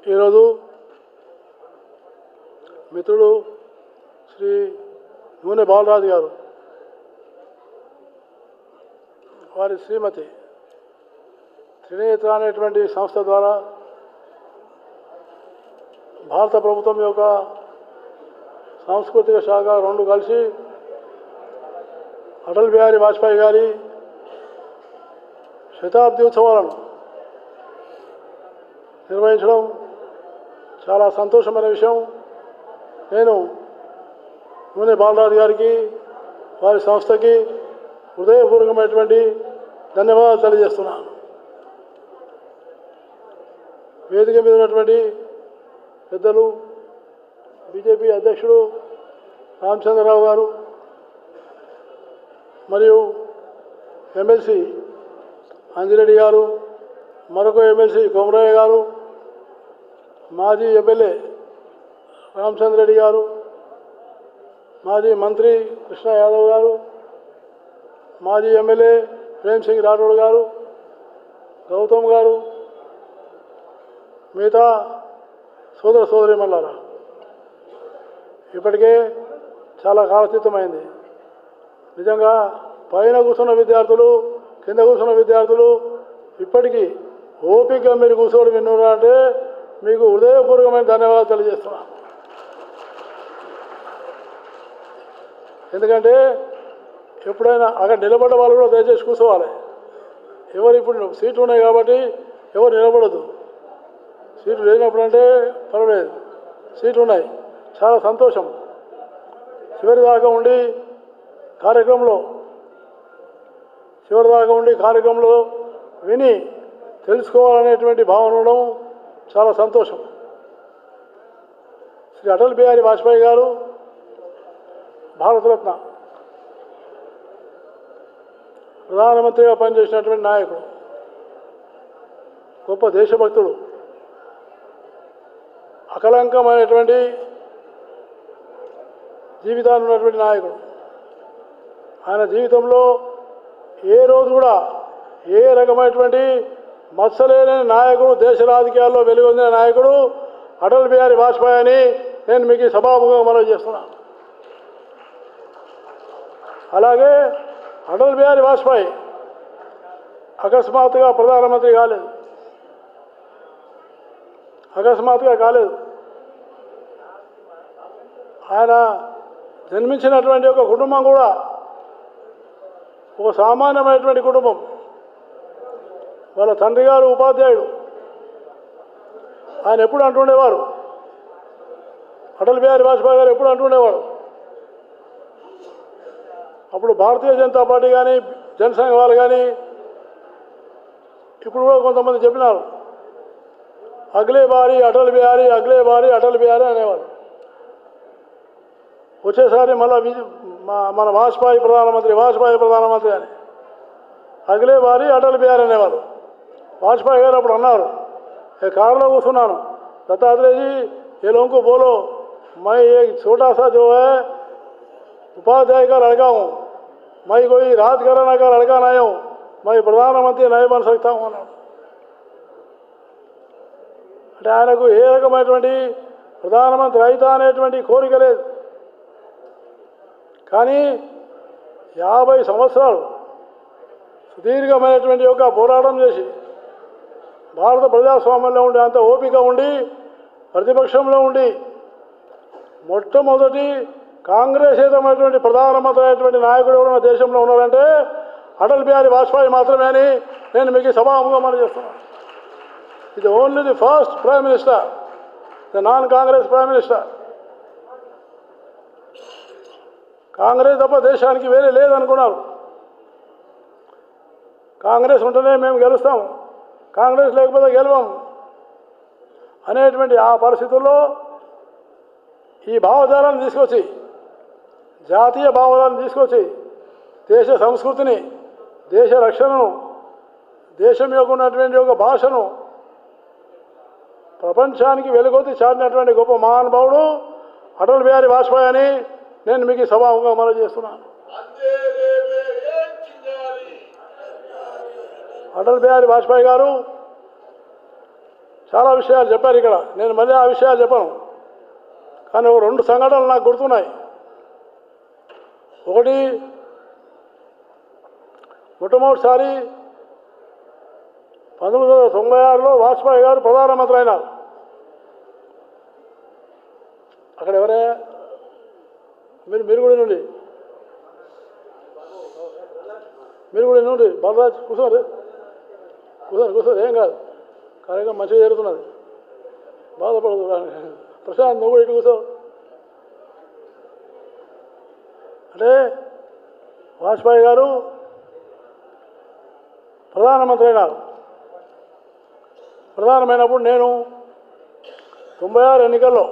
ఈరోజు మిత్రుడు శ్రీ నూనె బాలరాజు గారు వారి శ్రీమతి త్రినేత్ర అనేటువంటి సంస్థ ద్వారా భారత ప్రభుత్వం యొక్క సాంస్కృతిక శాఖ రెండు కలిసి అటల్ బిహారీ వాజ్పేయి గారి శతాబ్ది ఉత్సవాలను నిర్వహించడం చాలా సంతోషమైన విషయం. నేను నూనె బాలరాజు గారికి వారి సంస్థకి హృదయపూర్వకమైనటువంటి ధన్యవాదాలు తెలియజేస్తున్నాను. వేదిక మీద ఉన్నటువంటి పెద్దలు బీజేపీ అధ్యక్షుడు రామచంద్రరావు గారు మరియు ఎమ్మెల్సీ అంజిరెడ్డి గారు, మరొక ఎమ్మెల్సీ కొమరయ్య గారు, మాజీ ఎమ్మెల్యే రామచంద్రెడ్డి గారు, మాజీ మంత్రి కృష్ణ యాదవ్ గారు, మాజీ ఎమ్మెల్యే ప్రేమ్ సింగ్ రాఠోడ్ గారు, గౌతమ్ గారు, మిగతా సోదర సోదరీమణులారా, ఇప్పటికే చాలా కాలచితమైంది. నిజంగా పైన కూర్చున్న విద్యార్థులు, కింద కూర్చున్న విద్యార్థులు ఇప్పటికీ ఓపికగా మీరు కూర్చోవడం విన్నారా అంటే మీకు హృదయపూర్వకమైన ధన్యవాదాలు తెలియజేస్తున్నాను. ఎందుకంటే ఎప్పుడైనా అక్కడ నిలబడ్డ వాళ్ళు కూడా దయచేసి కూర్చోవాలి. ఎవరు ఇప్పుడు సీట్లు ఉన్నాయి కాబట్టి ఎవరు నిలబడదు. సీట్లు లేనప్పుడు అంటే పర్వాలేదు, సీట్లు ఉన్నాయి, చాలా సంతోషం. చివరి దాకా ఉండి కార్యక్రమంలో విని తెలుసుకోవాలనేటువంటి భావన ఉండడం చాలా సంతోషం. శ్రీ అటల్ బిహారీ వాజ్పేయి గారు భారతరత్న ప్రధానమంత్రిగా పనిచేసినటువంటి నాయకుడు, గొప్ప దేశభక్తుడు, అకలంకమైనటువంటి జీవితాన్ని ఉన్నటువంటి నాయకుడు. ఆయన జీవితంలో ఏ రోజు కూడా ఏ రకమైనటువంటి మత్సలేని నాయకుడు, దేశ రాజకీయాల్లో వెలుగొందిన నాయకుడు అటల్ బిహారీ వాజ్పేయి అని నేను మీకు సభాముఖంగా మనవి చేస్తున్నాను. అలాగే అటల్ బిహారీ వాజ్పేయి అకస్మాత్తుగా ప్రధానమంత్రి కాలేదు. ఆయన జన్మించినటువంటి ఒక కుటుంబం కూడా ఒక సామాన్యమైనటువంటి కుటుంబం. వాళ్ళ తండ్రి గారు ఉపాధ్యాయుడు. ఆయన ఎప్పుడు అంటుండేవారు, అటల్ బిహారీ వాజ్పేయి గారు ఎప్పుడు అంటుండేవారు, అప్పుడు భారతీయ జనతా పార్టీ కానీ జనసంఘ వాళ్ళు కానీ ఇప్పుడు కూడా కొంతమంది చెప్పినారు, అగలే బారి అటల్ బిహారీ, అగలే బారి అటల్ బిహారీ అనేవారు. వచ్చేసారి మళ్ళీ మన వాజ్పేయి ప్రధానమంత్రి అని అగలే బారి అటల్ బిహారీ అనేవారు. వాజ్పేయి గారు అప్పుడు అన్నారు, కారులో కూర్చున్నాను, दत्तात्रेय जी ये लोगों को बोलो मैं एक छोटा सा जो है उपाध्याय का लड़का हूँ, मैं कोई राजघराना का लड़का नहीं हूँ, मैं प्रधानमंत्री नहीं बन सकता हूँ అన్నాడు. అంటే ఆయనకు ఏ రకమైనటువంటి ప్రధానమంత్రి అయితే అనేటువంటి కోరిక లేదు. కానీ 50 సంవత్సరాలు సుదీర్ఘమైనటువంటి యొక్క పోరాటం చేసి భారత ప్రజాస్వామ్యంలో ఉండి అంత ఓపిక ఉండి ప్రతిపక్షంలో ఉండి మొట్టమొదటి కాంగ్రెసేతమైనటువంటి ప్రధానమంత్రి అయినటువంటి నాయకుడు ఎవరైనా దేశంలో ఉన్నారంటే అటల్ బిహారీ వాజ్పేయి మాత్రమే అని నేను మీకు సభాముఖంగా మనం చేస్తున్నాను. ఇది only the first prime minister, the non Congress prime minister. Congress తప్ప దేశానికి వేరే లేదనుకున్నారు. కాంగ్రెస్ ఉంటేనే మేము గెలుస్తాము, కాంగ్రెస్ లేకపోతే గెలవం అనేటువంటి ఆ పరిస్థితుల్లో ఈ భావజాలాన్ని తీసుకొచ్చి, జాతీయ భావజాలను తీసుకొచ్చి దేశ సంస్కృతిని, దేశ రక్షణను, దేశం యొక్క ఉన్నటువంటి ఒక భాషను ప్రపంచానికి వెలుగొత్తి చాటినటువంటి గొప్ప మహానుభావుడు అటల్ బిహారీ వాజ్పేయి అని నేను మీకు సభాముఖంగా మనవి చేస్తున్నాను. అటల్ బిహారీ వాజ్పేయి గారు చాలా విషయాలు చెప్పారు ఇక్కడ. నేను మళ్ళీ ఆ విషయాలు చెప్పను. కానీ ఒక 2 సంఘటనలు నాకు గుర్తున్నాయి. ఒకటి, మొట్టమొదటిసారి 1996లో వాజ్పేయి గారు ప్రధానమంత్రి అయినారు. అక్కడ ఎవరే మీరు నుండి బాలరాజ్ కూర్చోరు, ఏం కాదు, కార్యక్రమం మంచిగా జరుగుతున్నది, బాధపడదు. ప్రశాంత్ నువ్వు కూడా ఇటు కూర్చో. అంటే వాజ్పేయి గారు ప్రధానమంత్రి అయినారు. ప్రధానమైనప్పుడు నేను 96 ఎన్నికల్లో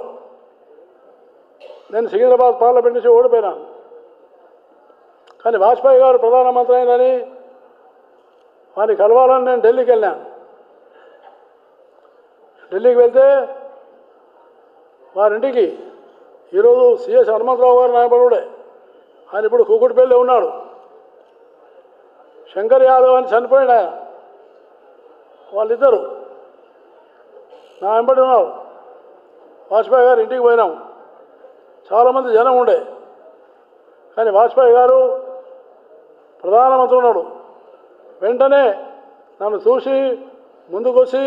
నేను సికింద్రాబాద్ పార్లమెంట్ నుంచి ఓడిపోయినాను. కానీ వాజ్పేయి గారు ప్రధానమంత్రి అయినని వారిని కలవాలని నేను ఢిల్లీకి వెళ్ళాను. ఢిల్లీకి వెళ్తే వారింటికి ఈరోజు సిఎస్ హనుమంతరావు గారు నాయకుడే, ఆయన ఇప్పుడు కూకుట్పల్లి ఉన్నాడు. శంకర్ యాదవ్ అని చనిపోయాడు ఆయన. వాళ్ళిద్దరు నా వెంబడి ఉన్నారు. వాజ్పేయి గారు ఇంటికి పోయినాం. చాలామంది జనం ఉండే. కానీ వాజ్పేయి గారు ప్రధానమంత్రి ఉన్నాడు. వెంటనే నన్ను చూసి ముందుకొచ్చి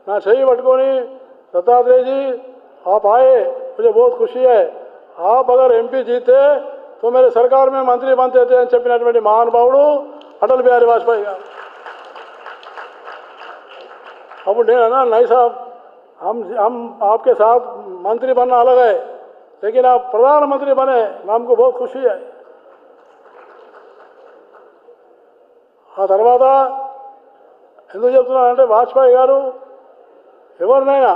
నా చెయ్యి పట్టుకొని, दत्तात्रेय जी आप आए, मुझे बहुत खुशी है, आप अगर एमपी जीते तो मेरे सरकार में मंत्री बनते थे అని చెప్పినటువంటి మహానుభావుడు అటల్ బిహారీ వాజ్పేయి గారు. अब नहीं साहब, हम आपके साथ मंत्री बनना अलग है, लेकिन आप प्रधानमंत्री बने, हमको बहुत खुशी है. ఆ తర్వాత ఎందుకు చెప్తున్నానంటే వాజ్పేయి గారు ఎవరినైనా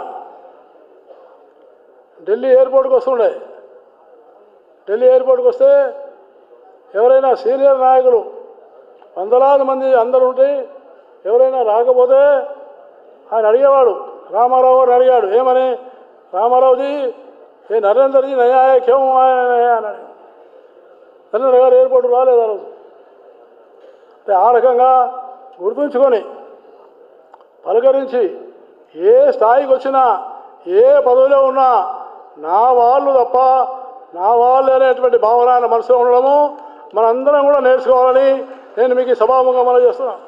ఢిల్లీ ఎయిర్పోర్ట్కి వస్తుండే. ఢిల్లీ ఎయిర్పోర్ట్కి వస్తే ఎవరైనా సీనియర్ నాయకులు వందలాది మంది అందరూ ఉంటే ఎవరైనా రాకపోతే ఆయన అడిగేవాడు. రామారావు గారు అడిగాడు, ఏమని, రామారావుజీ ఏ నరేంద్రజీ నయాయ క్యం ఆయా అని. నరేంద్ర గారు ఎయిర్పోర్ట్ రాలేదు ఆ రోజు. అంటే ఆ రకంగా గుర్తుంచుకొని పలకరించి ఏ స్థాయికి వచ్చినా ఏ పదవిలో ఉన్నా నా వాళ్ళు తప్ప నా వాళ్ళు అనేటువంటి భావన మనసులో ఉండడము మనందరం కూడా నేర్చుకోవాలని నేను మీకు సభాముఖంగా మనం చేస్తున్నాను.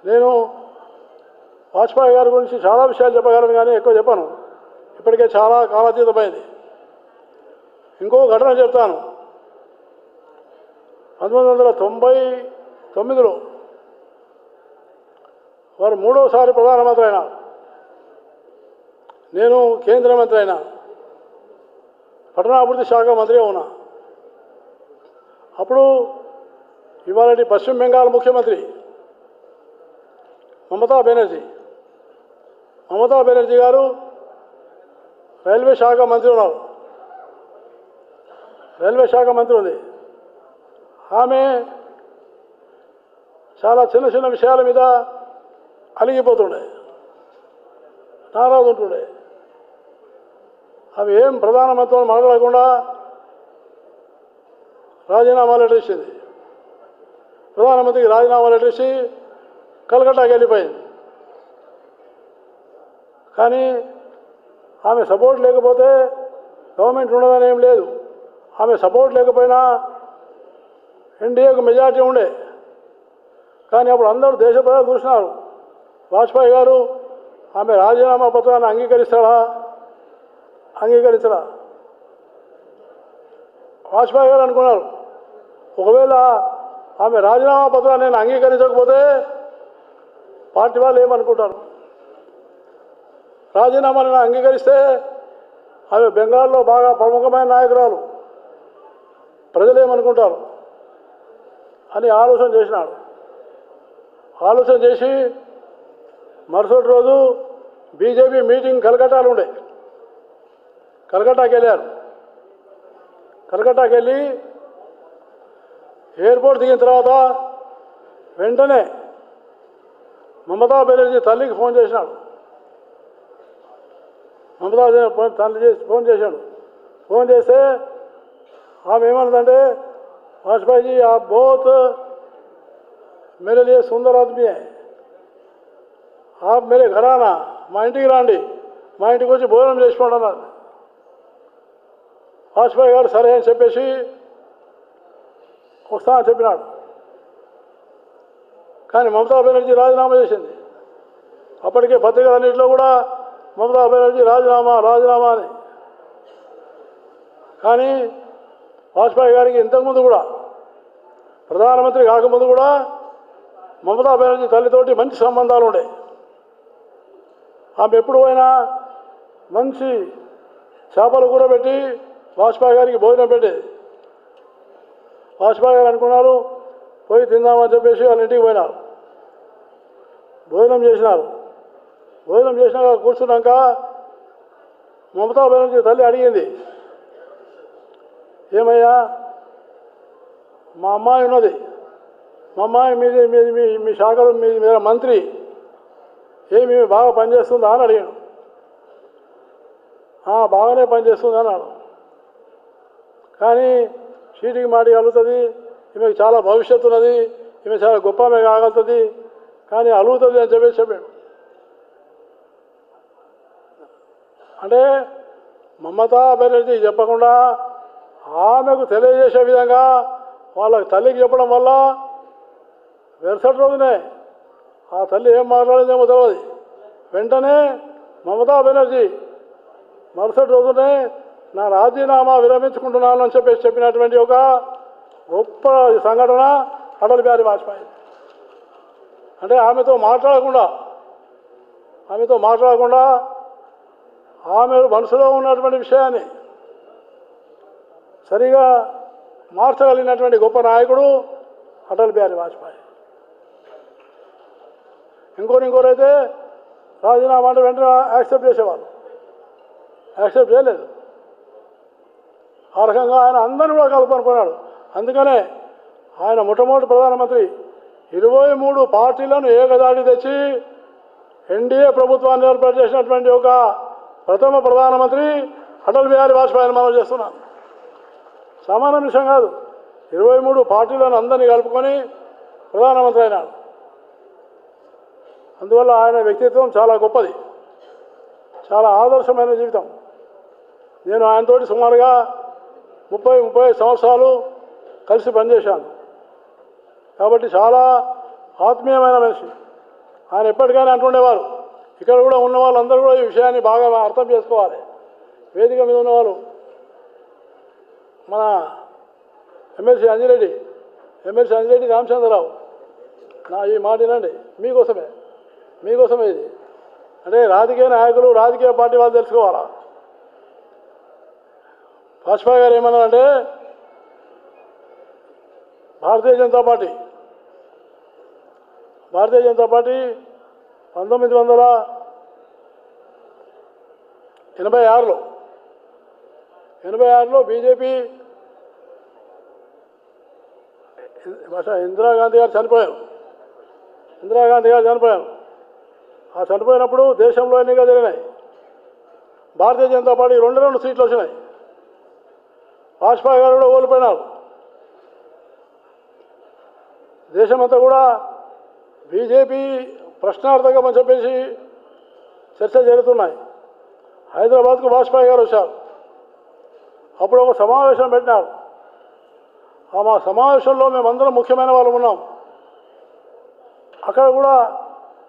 నేను వాజ్పేయి గారి గురించి చాలా విషయాలు చెప్పగలను, కానీ ఎక్కువ చెప్పను, ఇప్పటికే చాలా కాలాతీతమైంది. ఇంకో ఘటన చెప్తాను. 1999లో వారు 3వసారి ప్రధానమంత్రి అయినా, నేను కేంద్ర మంత్రి అయినా, పట్టణాభివృద్ధి శాఖ మంత్రిగా ఉన్నా. అప్పుడు ఇవాళ పశ్చిమ బెంగాల్ ముఖ్యమంత్రి మమతా బెనర్జీ గారు రైల్వే శాఖ మంత్రి ఉన్నారు. రైల్వే శాఖ మంత్రి ఉంది. ఆమె చాలా చిన్న చిన్న విషయాల మీద అలిగిపోతుండే, నారాజు ఉంటుండే. అవి ఏం ప్రధానమంత్రితో మాట్లాడకుండా రాజీనామా లెటర్ ఇచ్చింది. ప్రధానమంత్రికి రాజీనామా లెటర్ ఇచ్చి కలకట్టాకి వెళ్ళిపోయింది. కానీ ఆమె సపోర్ట్ లేకపోతే గవర్నమెంట్ ఉండదని ఏం లేదు. ఆమె సపోర్ట్ లేకపోయినా ఎన్డీఏకు మెజార్టీ ఉండే. కానీ అప్పుడు అందరూ దేశ ప్రజలు చూసినారు, వాజ్పేయి గారు ఆమె రాజీనామా పత్రాన్ని అంగీకరించడా. వాజ్పేయి గారు అనుకున్నారు, ఒకవేళ ఆమె రాజీనామా పత్రాన్ని నేను అంగీకరించకపోతే పార్టీ వాళ్ళు ఏమనుకుంటారు, రాజీనామాని అంగీకరిస్తే ఆమె బెంగాల్లో బాగా ప్రముఖమైన నాయకురాలు, ప్రజలు ఏమనుకుంటారు అని ఆలోచన చేసినాడు. ఆలోచన చేసి మరుసటి రోజు బీజేపీ మీటింగ్ కలకట్టాలు ఉండే. కలకట్టాకి వెళ్ళారు. కలకట్టాకి వెళ్ళి ఎయిర్పోర్ట్ దిగిన తర్వాత వెంటనే మమతా బెనర్జీ తల్లికి ఫోన్ చేసినాడు. మమతా తల్లి ఫోన్ చేశాడు. ఫోన్ చేస్తే ఆమె ఏమన్నదంటే, वाजपेयी जी आप बहुत मेरे लिए सुंदर आदमी है, आप मेरे घर आना, మా ఇంటికి రండి, మా ఇంటికి వచ్చి భోజనం చేసుకోండి అన్నారు. వాజ్పేయి గారు సరే అని చెప్పేసి వస్తా అని చెప్పినాడు. కానీ మమతా బెనర్జీ రాజీనామా చేసింది. అప్పటికే పత్రికలన్నింటిలో కూడా మమతా బెనర్జీ రాజీనామా అని. కానీ వాజ్పేయి గారికి ఇంతకుముందు కూడా ప్రధానమంత్రి కాకముందు కూడా మమతా బెనర్జీ తల్లితోటి మంచి సంబంధాలు ఉండే. ఆమె ఎప్పుడు పోయినా మంచి చేపల కూర పెట్టి వాజ్పేయి గారికి భోజనం పెట్టేది. వాజ్పేయి గారు అనుకున్నారు పోయి తిందామని చెప్పేసి వాళ్ళ ఇంటికి పోయినారు. భోజనం చేసినారు. భోజనం చేసినాక కూర్చున్నాక మమతా బెనర్జీ తల్లి అడిగింది, ఏమయ్యా మా అమ్మాయి ఉన్నది, మా అమ్మాయి మీ శాఖలో మీరు మంత్రి, ఏమి బాగా పనిచేస్తుందా అని అడిగాను. బాగానే పనిచేస్తుంది అన్నాడు. కానీ చీటికి మాటికి అలుగుతుంది, ఈమెకు చాలా భవిష్యత్తు ఉన్నది, ఈమె చాలా గొప్ప ఆమె కాగలుగుతుంది, కానీ అలుగుతుంది అని చెప్పేసి చెప్పాడు. అంటే మమతా బెనర్జీ చెప్పకుండా ఆమెకు తెలియజేసే విధంగా వాళ్ళ తల్లికి చెప్పడం వల్ల వెరసటి రోజునే ఆ తల్లి ఏం మాట్లాడిందేమో తెలియదు. వెంటనే మమతా బెనర్జీ మరుసటి రోజునే నా రాజీనామా విరమించుకుంటున్నాను అని చెప్పేసి చెప్పినటువంటి ఒక గొప్ప సంఘటన అటల్ బిహారీ వాజ్పేయి. అంటే ఆమెతో మాట్లాడకుండా ఆమె మనసులో ఉన్నటువంటి విషయాన్ని సరిగా మార్చగలిగినటువంటి గొప్ప నాయకుడు అటల్ బిహారీ వాజ్పేయి. ఇంకోరైతే రాజీనామా అంటే వెంటనే యాక్సెప్ట్ చేసేవాళ్ళు. యాక్సెప్ట్ చేయలేదు. ఆ రకంగా ఆయన అందరినీ కూడా కలుపుకొనుకున్నాడు. అందుకనే ఆయన మొట్టమొదటి ప్రధానమంత్రి 23 పార్టీలను ఏకదాడి తెచ్చి ఎన్డీఏ ప్రభుత్వాన్ని ఏర్పాటు చేసినటువంటి ఒక ప్రథమ ప్రధానమంత్రి అటల్ బిహారీ వాజ్పేయిని మనం చేస్తున్నాం. సామాన్య విషయం కాదు. 23 పార్టీలను అందరినీ కలుపుకొని ప్రధానమంత్రి అయినాడు. అందువల్ల ఆయన వ్యక్తిత్వం చాలా గొప్పది, చాలా ఆదర్శమైన జీవితం. నేను ఆయనతోటి సుమారుగా 30 సంవత్సరాలు కలిసి పనిచేశాను. కాబట్టి చాలా ఆత్మీయమైన మనిషి. ఆయన ఎప్పటికైనా అంటుండేవారు, ఇక్కడ కూడా ఉన్న వాళ్ళందరూ కూడా ఈ విషయాన్ని బాగా అర్థం చేసుకోవాలి. వేదిక మీద ఉన్నవాళ్ళు మన ఎమ్మెల్సీ అంజిరెడ్డి రామచంద్రరావు, నా ఈ మాట వినండి, మీకోసమే ఇది. అంటే రాజకీయ నాయకులు, రాజకీయ పార్టీ వాళ్ళు తెలుసుకోవాలా. వాజ్పేయి గారు ఏమన్నారంటే భారతీయ జనతా పార్టీ 1986లో బీజేపీ ఇందిరాగాంధీ గారు చనిపోయారు. ఆ చనిపోయినప్పుడు దేశంలో ఎన్నికలు జరిగినాయి. భారతీయ జనతా పార్టీ 2 సీట్లు వచ్చినాయి. వాజ్పేయి గారు కూడా ఓడిపోయినారు. దేశమంతా కూడా బీజేపీ ప్రశ్నార్థకం అని చెప్పేసి చర్చ జరుగుతున్నాయి. హైదరాబాద్కు వాజ్పేయి గారు వచ్చారు. అప్పుడు ఒక సమావేశం పెట్టినారు. మా సమావేశంలో మేమందరం ముఖ్యమైన వాళ్ళు ఉన్నాం. అక్కడ కూడా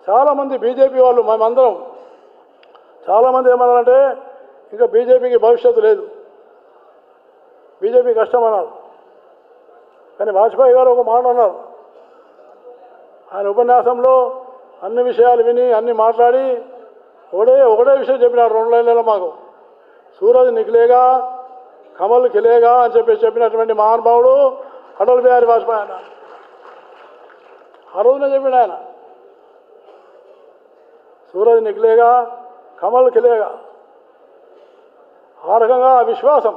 చాలామంది బీజేపీ వాళ్ళు, మేమందరం చాలామంది ఏమన్నారంటే ఇంకా బీజేపీకి భవిష్యత్తు లేదు, బీజేపీ కష్టం అన్నారు. కానీ వాజ్పేయి గారు ఒక మాట అన్నారు. ఆయన ఉపన్యాసంలో అన్ని విషయాలు విని అన్ని మాట్లాడి ఒకటే విషయం చెప్పినారు 2 లైన్లలో మాకు. సూరజ్ నిఖిలేగా కమల్ ఖిలేగా అని చెప్పినటువంటి మహానుభావుడు అటల్ బిహారీ వాజ్పేయి అన్నారు. ఆ రోజునే చెప్పాడు ఆయన, సూరజ్ నిఖిలేగా కమల్ ఖిలేగా. ఆ రకంగా విశ్వాసం,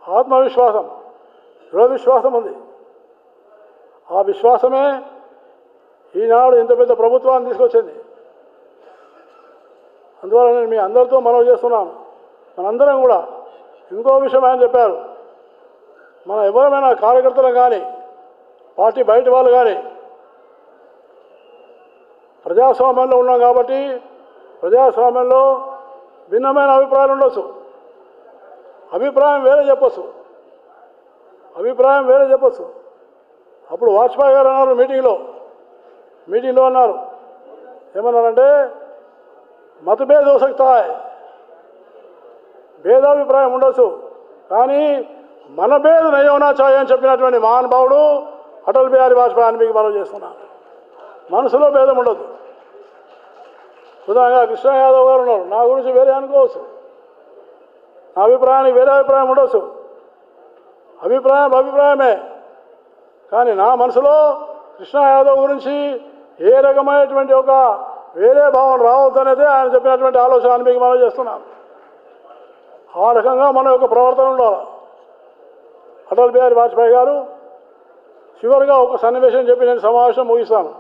ఆత్మవిశ్వాసం, దృఢ విశ్వాసం ఉంది. ఆ విశ్వాసమే ఈనాడు ఇంత పెద్ద ప్రభుత్వాన్ని తీసుకొచ్చింది. అందువల్ల నేను మీ అందరితో మనవి చేస్తున్నాను, మనందరం కూడా ఇంకో విషయం ఆయన చెప్పారు, మన ఎవరైనా కార్యకర్తలు కానీ పార్టీ బయట వాళ్ళు కానీ ప్రజాస్వామ్యంలో ఉన్నాం కాబట్టి ప్రజాస్వామ్యంలో భిన్నమైన అభిప్రాయాలు ఉండొచ్చు. అభిప్రాయం వేరే చెప్పొచ్చు. అప్పుడు వాజ్పేయి గారు అన్నారు మీటింగ్లో అన్నారు ఏమన్నారంటే मतभेद हो सकता है, భేదాభిప్రాయం ఉండొచ్చు, కానీ మనభేద नहीं होना चाहिए అని చెప్పినటువంటి మహానుభావుడు అటల్ బిహారీ వాజ్పేయి అని మీకు మనం చేస్తున్నాను. మనసులో భేదం ఉండదు. ఉదాహరణగా కృష్ణ యాదవ్ గారు ఉన్నారు, నా గురించి వేరే అనుకోవచ్చు, నా అభిప్రాయానికి వేరే అభిప్రాయం ఉండొచ్చు. అభిప్రాయమే, కానీ నా మనసులో కృష్ణ యాదవ్ గురించి ఏ రకమైనటువంటి ఒక వేరే భావన రావద్దనేదే ఆయన చెప్పినటువంటి ఆలోచన అని మీకు మనం చేస్తున్నాం. ఆ రకంగా మన యొక్క ప్రవర్తన ఉండాలి. అటల్ బిహారీ వాజ్పేయి గారు చివరిగా ఒక సన్నివేశం చెప్పి నేను సమావేశం ముగిస్తాను.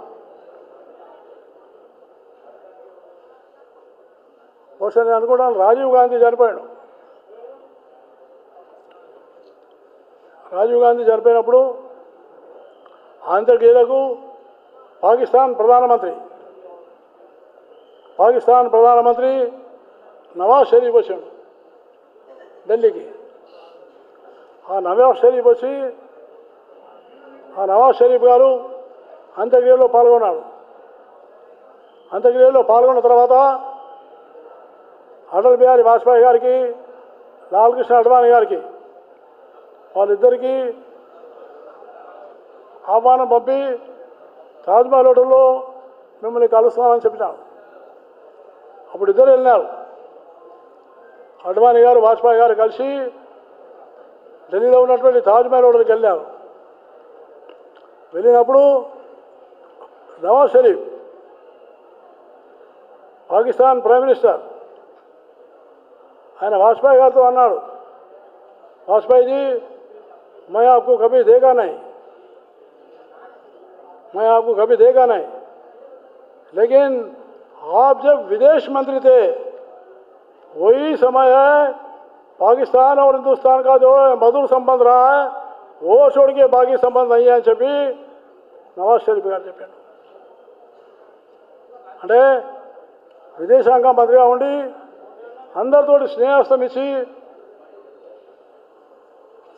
బహుశా నేను అనుకుంటాను రాజీవ్ గాంధీ చనిపోయాడు. రాజీవ్ గాంధీ చనిపోయినప్పుడు అంత్యక్రియలకు పాకిస్తాన్ ప్రధానమంత్రి నవాజ్ షరీఫ్ వచ్చాడు ఢిల్లీకి. ఆ నవాజ్ షరీఫ్ గారు అంత్యక్రియలో పాల్గొన్నాడు. అంత్యక్రియలో పాల్గొన్న తర్వాత అటల్ బిహారీ వాజ్పేయి గారికి, లాల్ కృష్ణ అడ్వాణి గారికి వాళ్ళిద్దరికీ ఆహ్వానం పంపి తాజ్మహల్ హోటల్లో మిమ్మల్ని కలుస్తున్నామని చెప్పినాడు. అప్పుడు ఇద్దరు వెళ్ళినారు. అడ్వాణి గారు వాజ్పేయి గారు కలిసి ఢిల్లీలో ఉన్నటువంటి తాజ్మహల్ హోటల్కి వెళ్ళారు. వెళ్ళినప్పుడు నవాజ్ షరీఫ్ పాకిస్తాన్ ప్రైమ్ మినిస్టర్ ఆయన వాజ్పేయి గారితో అన్నాడు, वाजपेयी जी मैं आपको कभी देखा नहीं, लेकिन आप जब विदेश मंत्री थे वही समय है पाकिस्तान और हिंदुस्तान का जो मधुर संबंध रहा है वो छोड़ के बाकी संबंध नहीं है చెప్పి నవాజ్ షరీఫ్ గారు చెప్పాడు. అంటే విదేశాంగ మంత్రిగా ఉండి అందరితోటి స్నేహస్తం ఇచ్చి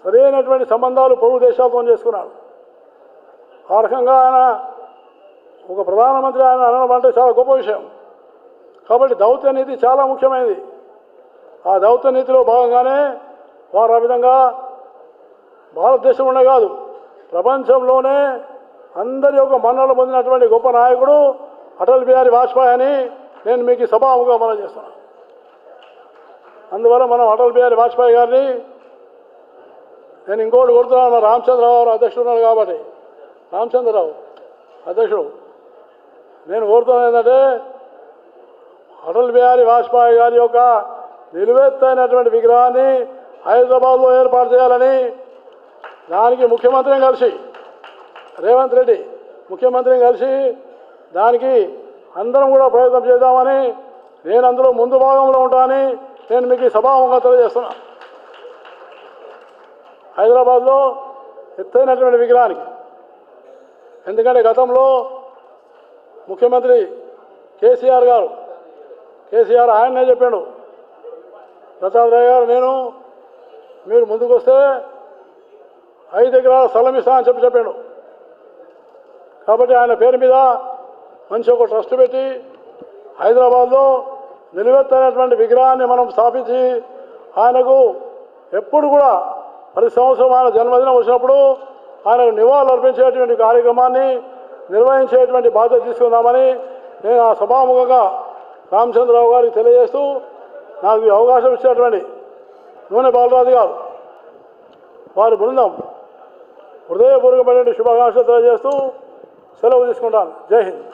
సరైనటువంటి సంబంధాలు పొరుగు దేశాలతో చేసుకున్నాడు. ఆ రకంగా ఆయన ఒక ప్రధానమంత్రి ఆయన అనడం అంటే చాలా గొప్ప విషయం. కాబట్టి దౌత్య నీతి చాలా ముఖ్యమైనది. ఆ దౌత్య నీతిలో భాగంగానే వారు ఆ విధంగా భారతదేశంలోనే కాదు ప్రపంచంలోనే అందరి యొక్క మన్ననలు పొందినటువంటి గొప్ప నాయకుడు అటల్ బిహారీ వాజ్పేయి అని నేను మీకు సభాముగా మనం చేస్తున్నాను. అందువల్ల మనం అటల్ బిహారీ వాజ్పేయి గారిని నేను ఇంకోటి కొడుతున్నాను. రామచంద్రరావు అధ్యక్షుడు ఉన్నాడు కాబట్టి రామచంద్రరావు అధ్యక్షుడు నేను కోరుతున్నాను ఏంటంటే అటల్ బిహారీ వాజ్పేయి గారి యొక్క నిలువెత్తైనటువంటి విగ్రహాన్ని హైదరాబాద్లో ఏర్పాటు చేయాలని దానికి ముఖ్యమంత్రిని కలిసి రేవంత్ రెడ్డి ముఖ్యమంత్రిని కలిసి దానికి అందరం కూడా ప్రయత్నం చేద్దామని నేను అందులో ముందు భాగంలో ఉంటానని నేను మీకు సభాముఖంగా తెలియజేస్తున్నా. హైదరాబాద్లో ఎత్తైనటువంటి విగ్రహానికి, ఎందుకంటే గతంలో ముఖ్యమంత్రి కేసీఆర్ ఆయనే చెప్పాడు, దత్తాత్రేయ గారు మీరు ముందుకు వస్తే 5 ఎకరాల స్థలం ఇస్తా అని చెప్పాడు. కాబట్టి ఆయన పేరు మీద మంచి ఒక ట్రస్ట్ పెట్టి హైదరాబాద్లో నిలువెత్తైనటువంటి విగ్రహాన్ని మనం స్థాపించి ఆయనకు ఎప్పుడు కూడా ప్రతి సంవత్సరం ఆయన జన్మదినం వచ్చినప్పుడు ఆయనకు నివాళులు అర్పించేటువంటి కార్యక్రమాన్ని నిర్వహించేటువంటి బాధ్యత తీసుకుందామని నేను ఆ సభాముఖంగా రామచంద్రరావు గారికి తెలియజేస్తూ నాకు ఈ అవకాశం ఇచ్చినటువంటి నూనె బాలరాజు గారు వారి బృందం హృదయపూర్వకమైనటువంటి శుభాకాంక్షలు తెలియజేస్తూ సెలవు తీసుకుంటాను. జై హింద్.